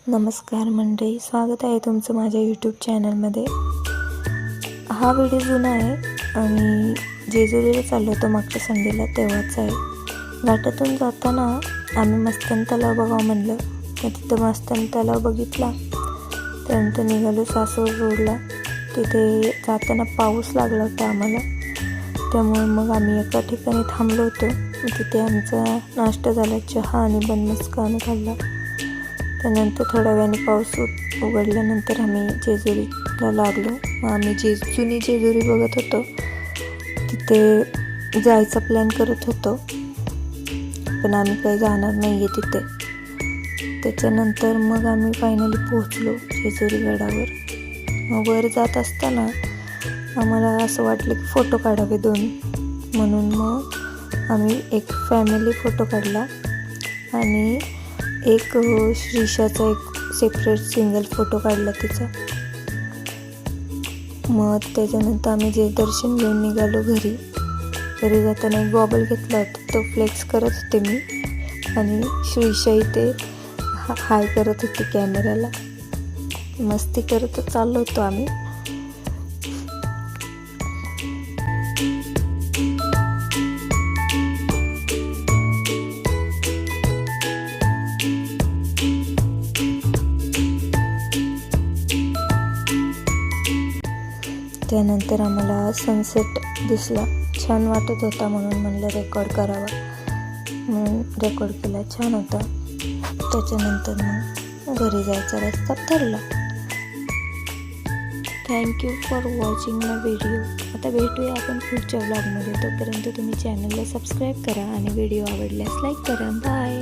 नमस्कार मंडळी, स्वागत आहे तुमचं माझ्या यूट्यूब चॅनलमध्ये। हा व्हिडिओ जुना आहे आणि जेजुरीला चाललो होतो मागच्या संडेला तेव्हाच आहे। घाटातून जाताना आम्ही मस्तानी तलाव बघावं म्हणलं, मग तिथं मस्तानी तलाव बघितला। त्यानंतर निघालो सासवड रोडला। तिथे जाताना पाऊस लागला होता आम्हाला, त्यामुळे मग आम्ही एका ठिकाणी थांबलो होतो। तिथे आमचा नाश्ता झाला, चहा आणि बनमस्का आम्ही खाल्ला। त्यानंतर थोड्या वेळाने पाऊस उघडल्यानंतर आम्ही जेजुरीला लागलो। आम्ही जुनी जेजुरी बघत होतो, तिथे जायचा प्लॅन करत होतो, पण आम्ही काही जाणार नाही आहे तिथे। त्याच्यानंतर मग आम्ही फायनली पोहोचलो जेजुरी गडावर। मग वर जात असताना आम्हाला असं वाटलं की फोटो काढावे दोन, म्हणून मग आम्ही एक फॅमिली फोटो काढला आणि एक श्रीशाचा एक सेपरेट सिंगल फोटो काढला तिचा। मग त्याच्यानंतर आम्ही जे दर्शन घेऊन निघालो घरी जाताना एक गॉगल घेतला होता, तो फ्लेक्स करत होते मी आणि श्रीशा इथे हाय करत होती कॅमेऱ्याला। मस्ती करत चाललो होतो आम्ही। त्यानंतर आम्हाला सनसेट दिसला, छान वाटत होता, म्हणून म्हणलं रेकॉर्ड करावा, म्हणून रेकॉर्ड केला, छान होता। त्याच्यानंतर मग घरी जायचा रस्ता ठरला। Thank you for watching my video. आता भेटूया आपण पुढच्या व्लॉगमध्ये। तोपर्यंत तुम्ही चॅनलला सबस्क्राईब करा आणि व्हिडिओ आवडल्यास लाईक करा। बाय।